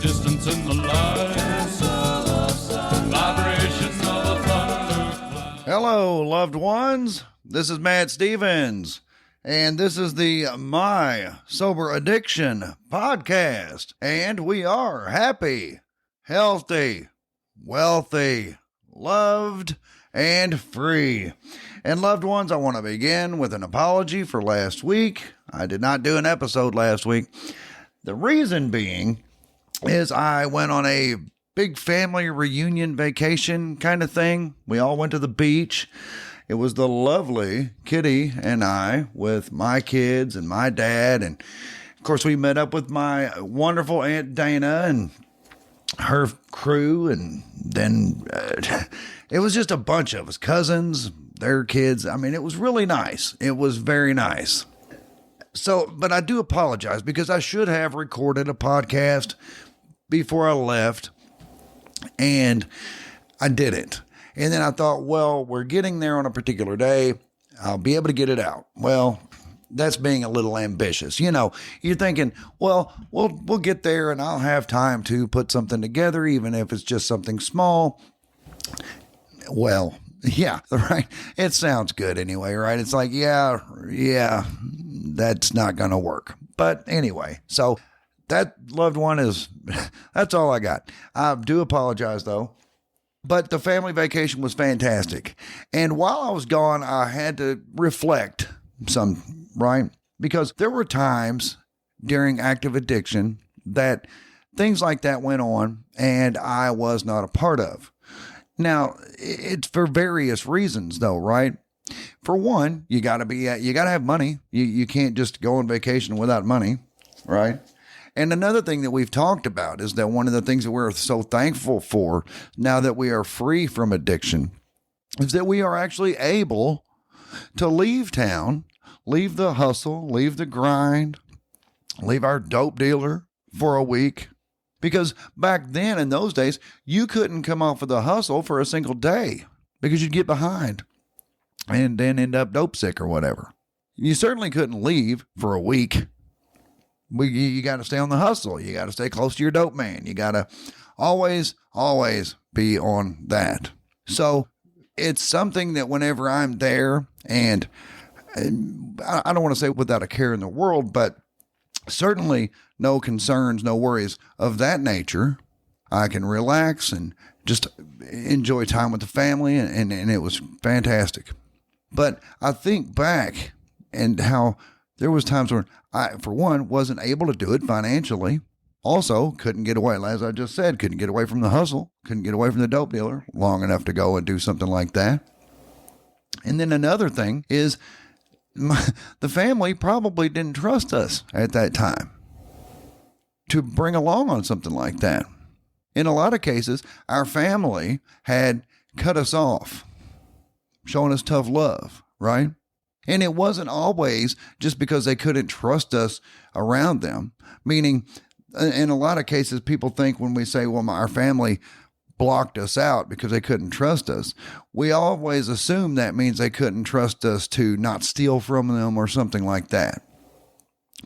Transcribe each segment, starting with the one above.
distance in the light, vibration of a thundercloud. Hello, loved ones. This is Matt Stevens, and this is the My Sober Addiction podcast. And we are happy, healthy, wealthy, loved, and free. And loved ones, I want to begin with an apology for last week. I did not do an episode last week. The reason being is I went on a big family reunion vacation kind of thing. We all went to the beach. It was the lovely Kitty and I with my kids and my dad. And of course, we met up with my wonderful Aunt Dana and her crew. And then it was just a bunch of us, cousins, their kids. I mean, it was really nice. It was very nice. So, but I do apologize because I should have recorded a podcast before I left, and I didn't. And then I thought, well, we're getting there on a particular day. I'll be able to get it out. Well, that's being a little ambitious. You know, you're thinking, well, we'll get there and I'll have time to put something together, even if it's just something small. Well, yeah, right. It sounds good anyway, right? It's like, yeah, that's not going to work. But anyway, so that loved one is, that's all I got. I do apologize though. But the family vacation was fantastic. And while I was gone, I had to reflect some, right? Because there were times during active addiction that things like that went on and I was not a part of. Now, it's for various reasons though, right? For one, you got to have money. You can't just go on vacation without money, right? And another thing that we've talked about is that one of the things that we're so thankful for now that we are free from addiction is that we are actually able to leave town, leave the hustle, leave the grind, leave our dope dealer for a week. Because back then in those days, you couldn't come off of the hustle for a single day because you'd get behind and then end up dope sick or whatever. You certainly couldn't leave for a week. You got to stay on the hustle. You got to stay close to your dope man. You got to always be on that. So it's something that whenever I'm there, and I don't want to say without a care in the world, but certainly no concerns, no worries of that nature, I can relax and just enjoy time with the family. And it was fantastic. But I think back and how there was times when I, for one, wasn't able to do it financially. Also, couldn't get away, as I just said, couldn't get away from the hustle, couldn't get away from the dope dealer long enough to go and do something like that. And then another thing is the family probably didn't trust us at that time to bring along on something like that. In a lot of cases, our family had cut us off, showing us tough love, right? And it wasn't always just because they couldn't trust us around them. Meaning, in a lot of cases, people think when we say, well, our family blocked us out because they couldn't trust us, we always assume that means they couldn't trust us to not steal from them or something like that.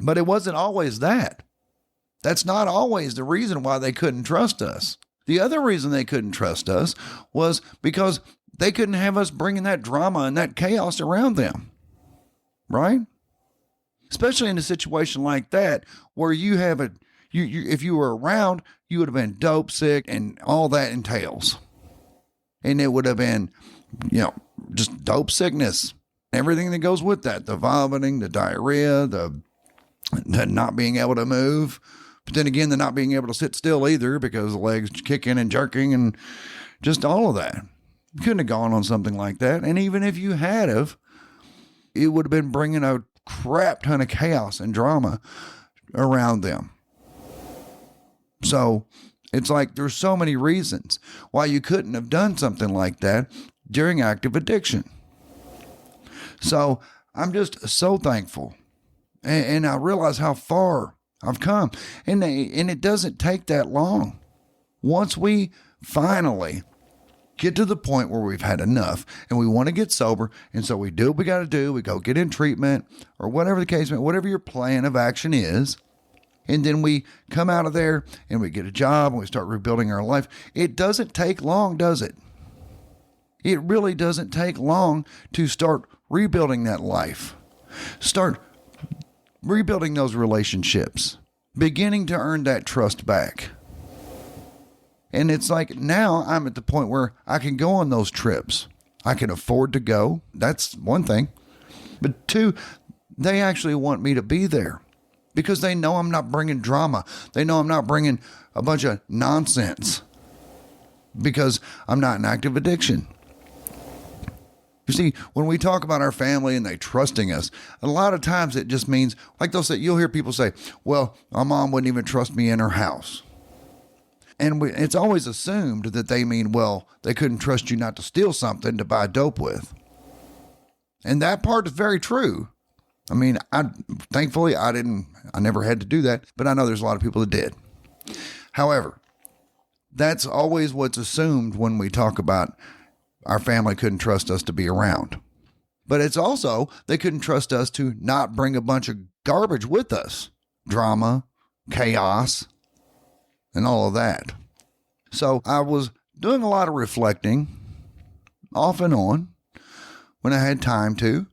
But it wasn't always that. That's not always the reason why they couldn't trust us. The other reason they couldn't trust us was because they couldn't have us bringing that drama and that chaos around them. Right? Especially in a situation like that where you have if you were around, you would have been dope sick and all that entails. And it would have been, just dope sickness, everything that goes with that, the vomiting, the diarrhea, the not being able to move. But then again, the not being able to sit still either because the legs kicking and jerking and just all of that. You couldn't have gone on something like that. And even if you had have, it would have been bringing a crap ton of chaos and drama around them. So it's like there's so many reasons why you couldn't have done something like that during active addiction. So I'm just so thankful. And I realize how far I've come. And it doesn't take that long. Once we finally get to the point where we've had enough and we want to get sober, and so we do what we got to do, we go get in treatment or whatever the case may be, whatever your plan of action is, And then we come out of there and we get a job and we start rebuilding our life. It doesn't take long, does it? It really doesn't take long to start rebuilding that life. Start rebuilding those relationships, beginning to earn that trust back. And it's like now I'm at the point where I can go on those trips. I can afford to go. That's one thing. But two, they actually want me to be there because they know I'm not bringing drama. They know I'm not bringing a bunch of nonsense because I'm not in active addiction. You see, when we talk about our family and they trusting us, a lot of times it just means, like they'll say, you'll hear people say, well, my mom wouldn't even trust me in her house. And it's always assumed that they mean, well, they couldn't trust you not to steal something to buy dope with. And that part is very true. I mean, thankfully, I never had to do that, but I know there's a lot of people that did. However, that's always what's assumed when we talk about our family couldn't trust us to be around. But it's also, they couldn't trust us to not bring a bunch of garbage with us. Drama, chaos, and all of that. So I was doing a lot of reflecting off and on when I had time to.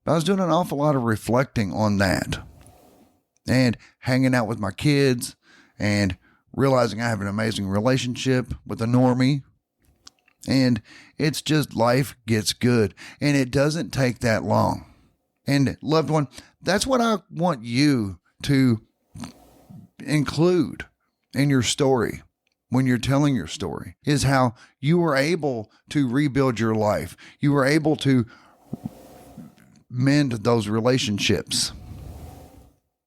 But I was doing an awful lot of reflecting on that and hanging out with my kids and realizing I have an amazing relationship with a normie. And it's just life gets good and it doesn't take that long. And loved one, that's what I want you to include in your story when you're telling your story, is how you were able to rebuild your life. You were able to mend those relationships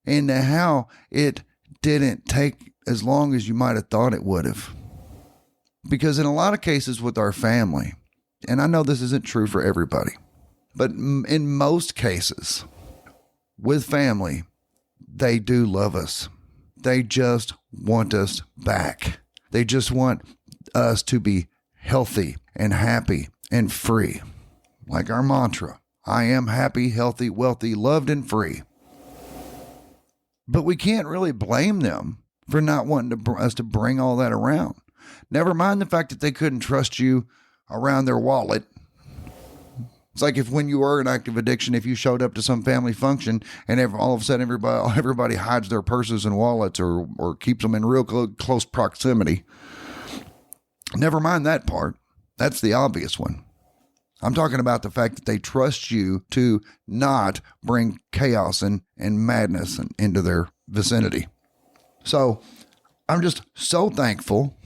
and how it didn't take as long as you might have thought it would have. Because in a lot of cases with our family, and I know this isn't true for everybody, but in most cases with family, they do love us. They just want us back. They just want us to be healthy and happy and free. Like our mantra, I am happy, healthy, wealthy, loved, and free. But we can't really blame them for not wanting us to bring all that around. Never mind the fact that they couldn't trust you around their wallet. It's like if when you were in active addiction, if you showed up to some family function and all of a sudden everybody hides their purses and wallets or keeps them in real close proximity. Never mind that part. That's the obvious one. I'm talking about the fact that they trust you to not bring chaos and madness into their vicinity. So I'm just so thankful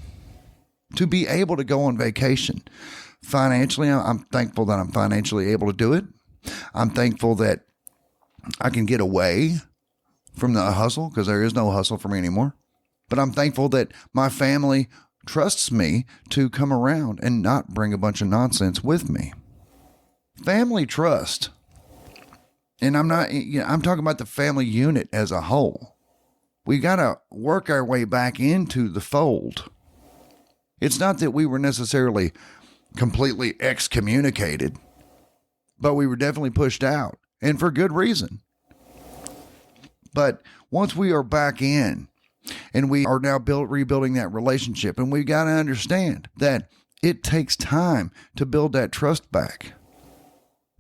to be able to go on vacation. Financially, I'm thankful that I'm financially able to do it. I'm thankful that I can get away from the hustle because there is no hustle for me anymore. But I'm thankful that my family trusts me to come around and not bring a bunch of nonsense with me. Family trust. And I'm talking about the family unit as a whole. We got to work our way back into the fold. It's not that we were necessarily completely excommunicated, but we were definitely pushed out, and for good reason. But once we are back in, and we are now rebuilding that relationship, and we got to understand that it takes time to build that trust back.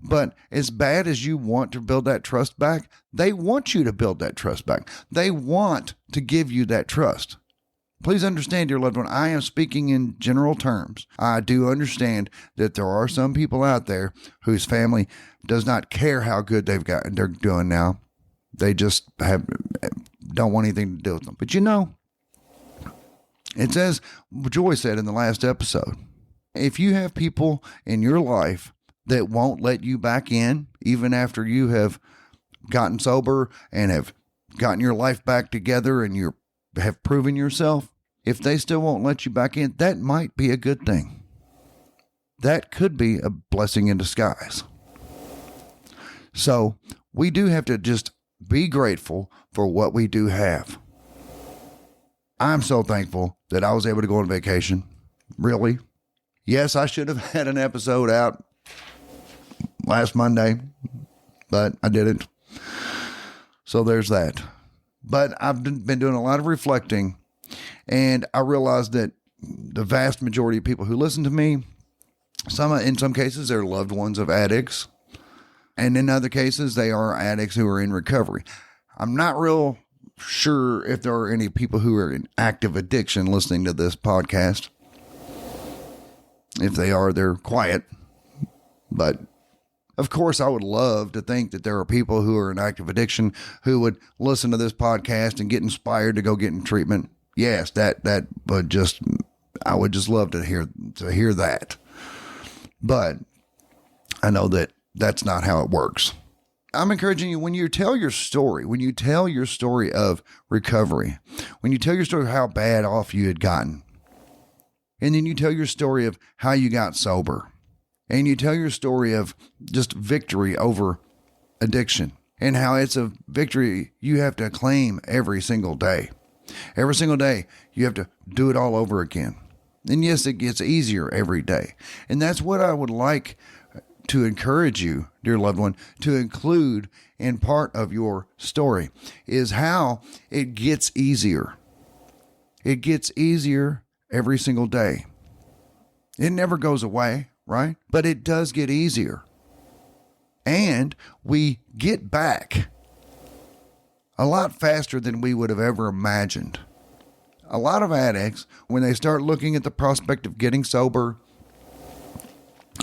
But as bad as you want to build that trust back, they want you to build that trust back. They want to give you that trust. Please understand, dear loved one, I am speaking in general terms. I do understand that there are some people out there whose family does not care how good they're doing now. They just don't want anything to do with them. But it says, Joy said in the last episode, if you have people in your life that won't let you back in, even after you have gotten sober and have gotten your life back together and you have proven yourself, if they still won't let you back in, that might be a good thing. That could be a blessing in disguise. So we do have to just be grateful for what we do have. I'm so thankful that I was able to go on vacation. Really. Yes, I should have had an episode out last Monday, but I didn't. So there's that. But I've been doing a lot of reflecting, and I realized that the vast majority of people who listen to me, in some cases, they're loved ones of addicts. And in other cases, they are addicts who are in recovery. I'm not real sure if there are any people who are in active addiction listening to this podcast. If they are, they're quiet. But of course, I would love to think that there are people who are in active addiction who would listen to this podcast and get inspired to go get in treatment. Yes, that would just, I would just love to hear that. But I know that that's not how it works. I'm encouraging you, when you tell your story of recovery, when you tell your story of how bad off you had gotten, and then you tell your story of how you got sober, and you tell your story of just victory over addiction, and how it's a victory you have to claim every single day. Every single day, you have to do it all over again. And yes, it gets easier every day. And that's what I would like to encourage you, dear loved one, to include in part of your story, is how it gets easier. It gets easier every single day. It never goes away, right? But it does get easier. And we get back a lot faster than we would have ever imagined. A lot of addicts, when they start looking at the prospect of getting sober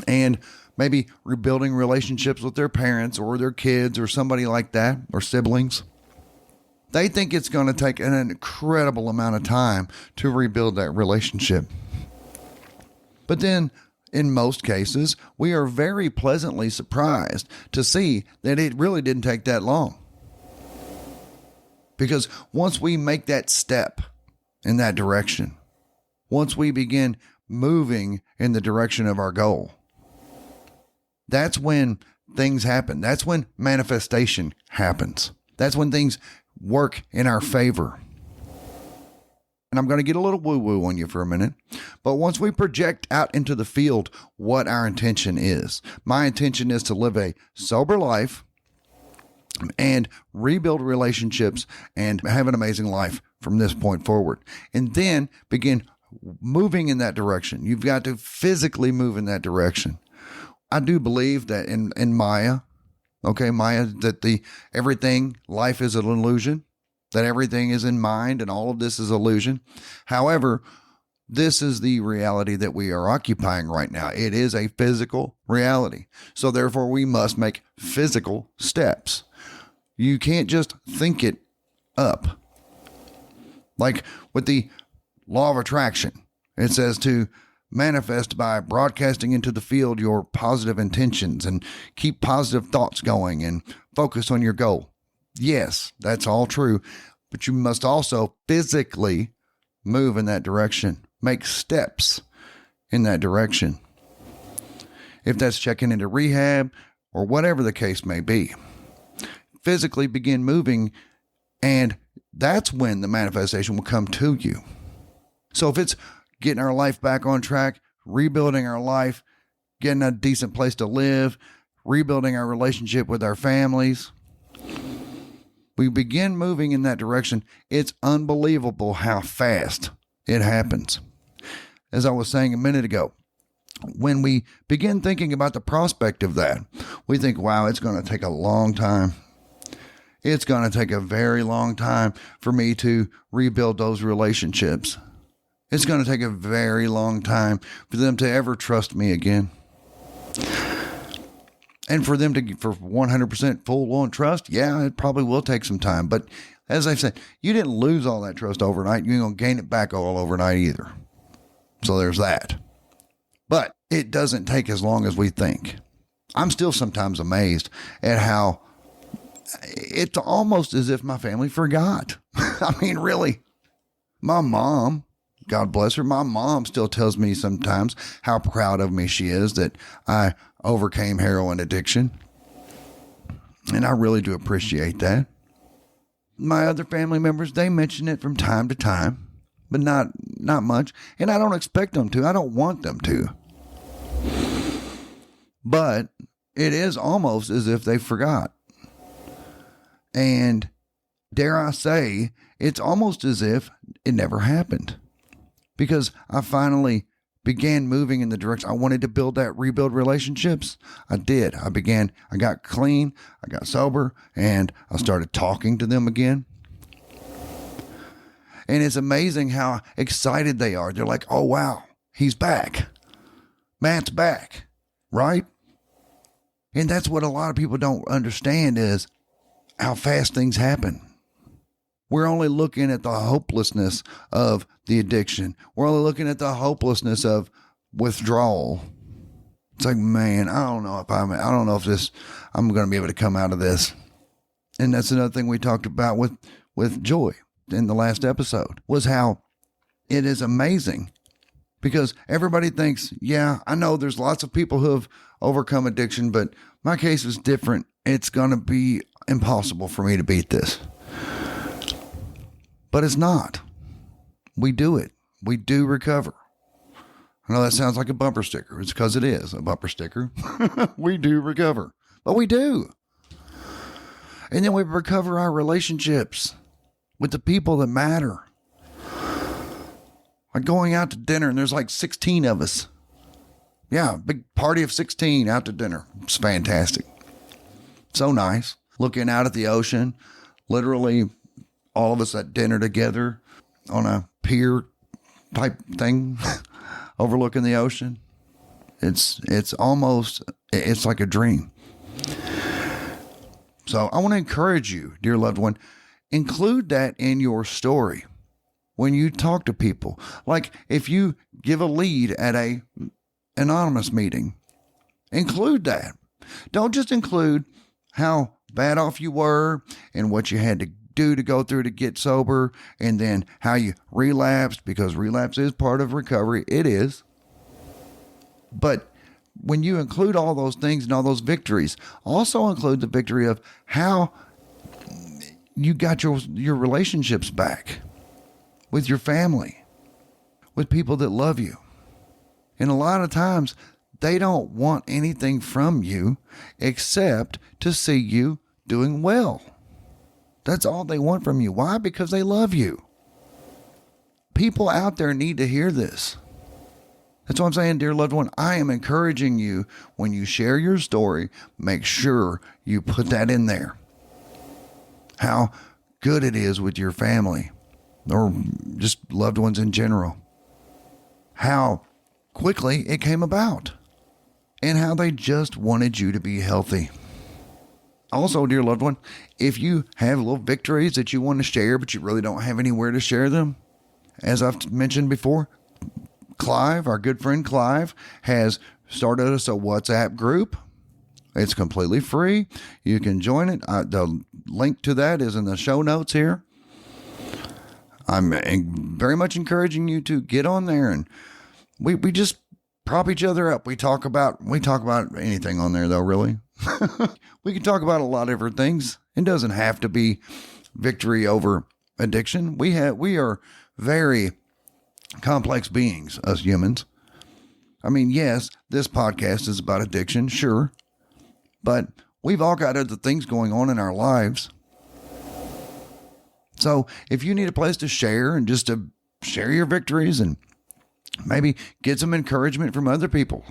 and maybe rebuilding relationships with their parents or their kids or somebody like that, or siblings, they think it's going to take an incredible amount of time to rebuild that relationship. But then, in most cases, we are very pleasantly surprised to see that it really didn't take that long. Because once we make that step in that direction, once we begin moving in the direction of our goal, that's when things happen. That's when manifestation happens. That's when things work in our favor. And I'm going to get a little woo-woo on you for a minute. But once we project out into the field what our intention is, my intention is to live a sober life and rebuild relationships and have an amazing life from this point forward. And then begin moving in that direction. You've got to physically move in that direction. I do believe that in Maya, that everything, life is an illusion, that everything is in mind and all of this is illusion. However, this is the reality that we are occupying right now. It is a physical reality. So therefore, we must make physical steps. You can't just think it up. Like with the law of attraction, it says to manifest by broadcasting into the field your positive intentions and keep positive thoughts going and focus on your goal. Yes, that's all true, but you must also physically move in that direction, make steps in that direction. If that's checking into rehab or whatever the case may be, physically begin moving, and that's when the manifestation will come to you. So if it's getting our life back on track, rebuilding our life, getting a decent place to live, rebuilding our relationship with our families, we begin moving in that direction. It's unbelievable how fast it happens. As I was saying a minute ago, when we begin thinking about the prospect of that, we think, wow, it's going to take a long time. It's going to take a very long time for me to rebuild those relationships. It's going to take a very long time for them to ever trust me again. And for them to, for 100% full-on trust, yeah, it probably will take some time. But as I've said, you didn't lose all that trust overnight. You ain't going to gain it back all overnight either. So there's that. But it doesn't take as long as we think. I'm still sometimes amazed at how it's almost as if my family forgot. I mean, really, my mom, God bless her, my mom still tells me sometimes how proud of me she is that I overcame heroin addiction. And I really do appreciate that. My other family members, they mention it from time to time, but not much. And I don't expect them to. I don't want them to. But it is almost as if they forgot. And dare I say, it's almost as if it never happened, because I finally began moving in the direction I wanted to rebuild relationships. I did. I got clean, I got sober, and I started talking to them again. And it's amazing how excited they are. They're like, oh, wow, he's back. Matt's back, right? And that's what a lot of people don't understand is how fast things happen. We're only looking at the hopelessness of the addiction. We're only looking at the hopelessness of withdrawal. It's like, man, I don't know if I'm going to be able to come out of this. And that's another thing we talked about with Joy in the last episode, was how it is amazing, because everybody thinks, yeah, I know there's lots of people who have overcome addiction, but my case is different. It's going to be impossible for me to beat this. But it's not. We do it. We do recover. I know that sounds like a bumper sticker. It's because it is a bumper sticker. We do recover. But we do. And then we recover our relationships with the people that matter. Like going out to dinner and there's like 16 of us. Yeah, big party of 16 out to dinner. It's fantastic. So nice. Looking out at the ocean. Literally all of us at dinner together on a pier type thing overlooking the ocean. It's like a dream. So I want to encourage you, dear loved one, include that in your story when you talk to people. Like if you give a lead at a anonymous meeting, include that. Don't just include how bad off you were and what you had to do to go through to get sober, and then how you relapsed, because relapse is part of recovery. It is. But when you include all those things and all those victories, also include the victory of how you got your relationships back with your family, with people that love you. And a lot of times they don't want anything from you except to see you doing well. That's all they want from you. Why? Because they love you. People out there need to hear this. That's what I'm saying, dear loved one. I am encouraging you, when you share your story, make sure you put that in there. How good it is with your family, or just loved ones in general. How quickly it came about, and how they just wanted you to be healthy. Also, dear loved one, if you have little victories that you want to share, but you really don't have anywhere to share them, as I've mentioned before, Clive, our good friend Clive, has started us a WhatsApp group. It's completely free. You can join it. The link to that is in the show notes here. I'm very much encouraging you to get on there, and we just prop each other up. We talk about anything on there, though, really. We can talk about a lot of different things. It doesn't have to be victory over addiction. We are very complex beings, us humans. I mean, yes, this podcast is about addiction, sure, but we've all got other things going on in our lives. So if you need a place to share and just to share your victories and maybe get some encouragement from other people,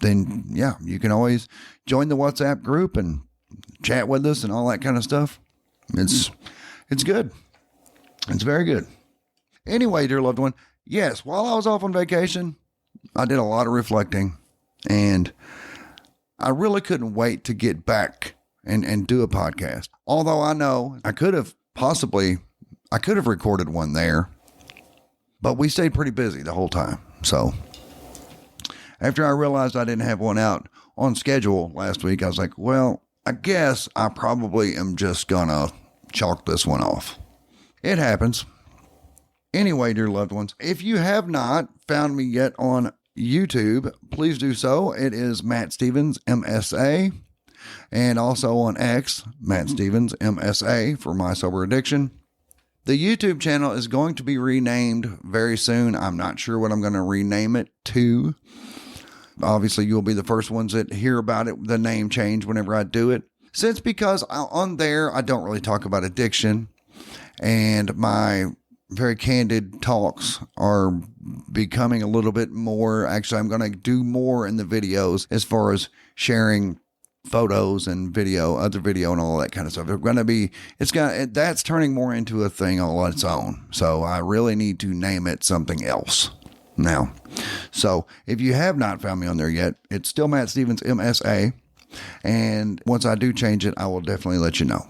then yeah, you can always join the WhatsApp group and chat with us and all that kind of stuff. It's good. It's very good. Anyway, dear loved one, yes, while I was off on vacation, I did a lot of reflecting, and I really couldn't wait to get back and do a podcast. Although I know I could have recorded one there, but we stayed pretty busy the whole time. So after I realized I didn't have one out on schedule last week, I was like, well, I guess I probably am just gonna chalk this one off. It happens. Anyway, dear loved ones, if you have not found me yet on YouTube, please do so. It is Matt Stevens, MSA, and also on X, Matt Stevens, MSA, for My Sober Addiction. The YouTube channel is going to be renamed very soon. I'm not sure what I'm going to rename it to. Obviously, you'll be the first ones that hear about it, the name change, whenever I do it. Because on there, I don't really talk about addiction. and my very candid talks are becoming a little bit more. Actually, I'm going to do more in the videos as far as sharing photos and video, other video and all that kind of stuff. That's turning more into a thing all on its own. So I really need to name it something else now. So if you have not found me on there yet, it's still Matt Stevens MSA. And once I do change it, I will definitely let you know.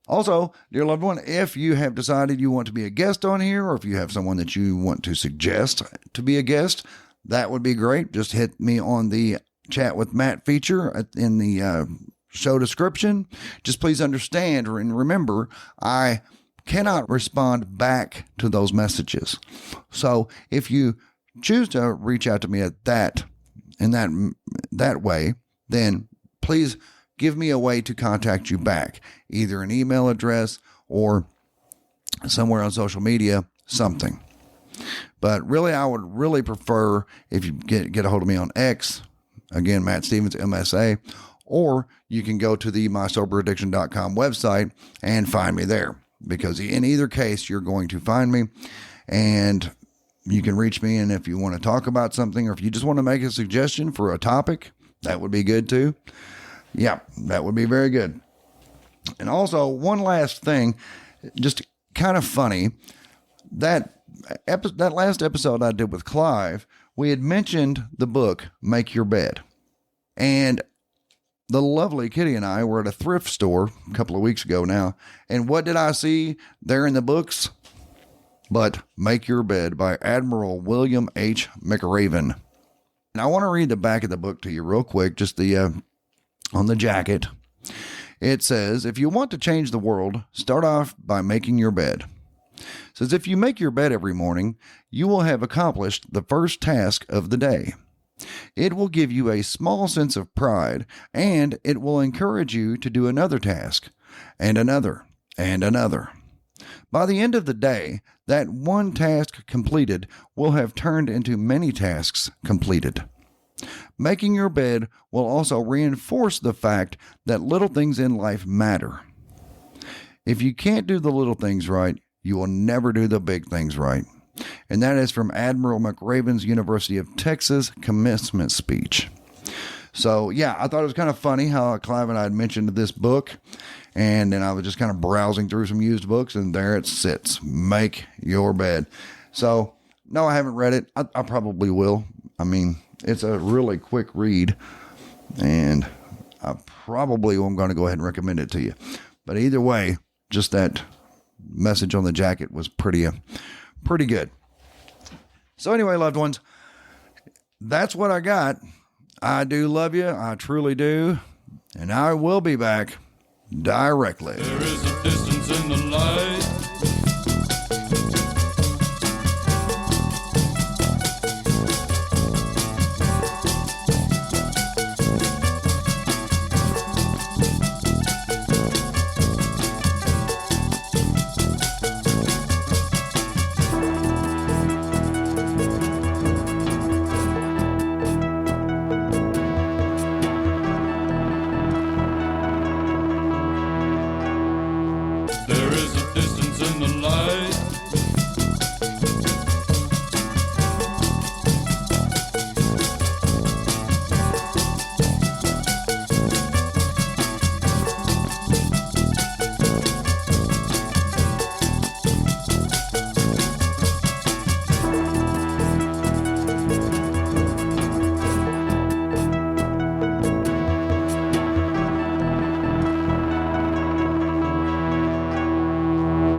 Also, dear loved one, if you have decided you want to be a guest on here, or if you have someone that you want to suggest to be a guest, that would be great. Just hit me on the Chat with Matt feature in the show description. Just please understand and remember, I cannot respond back to those messages. So if you choose to reach out to me at that way, then please give me a way to contact you back, either an email address or somewhere on social media, something. But really, I would really prefer if you get a hold of me on X, again, Matt Stevens MSA, or you can go to the mysoberaddiction.com website and find me there, because in either case, you're going to find me and you can reach me. And if you want to talk about something, or if you just want to make a suggestion for a topic, that would be good too. Yeah, that would be very good. And also, one last thing, just kind of funny, that last episode I did with Clive, we had mentioned the book, Make Your Bed. And the lovely Kitty and I were at a thrift store a couple of weeks ago now. And what did I see there in the books? But Make Your Bed by Admiral William H. McRaven. And I want to read the back of the book to you real quick, just on the jacket. It says, if you want to change the world, start off by making your bed. It says, if you make your bed every morning, you will have accomplished the first task of the day. It will give you a small sense of pride, and it will encourage you to do another task, and another, and another. By the end of the day, that one task completed will have turned into many tasks completed. Making your bed will also reinforce the fact that little things in life matter. If you can't do the little things right, you will never do the big things right. And that is from Admiral McRaven's University of Texas commencement speech. So, yeah, I thought it was kind of funny how Clive and I had mentioned this book. And then I was just kind of browsing through some used books, and there it sits. Make Your Bed. So, no, I haven't read it. I probably will. I mean, it's a really quick read, and I probably am going to go ahead and recommend it to you. But either way, just that message on the jacket was pretty good. So anyway, loved ones, that's what I got. I do love you. I truly do. And I will be back directly.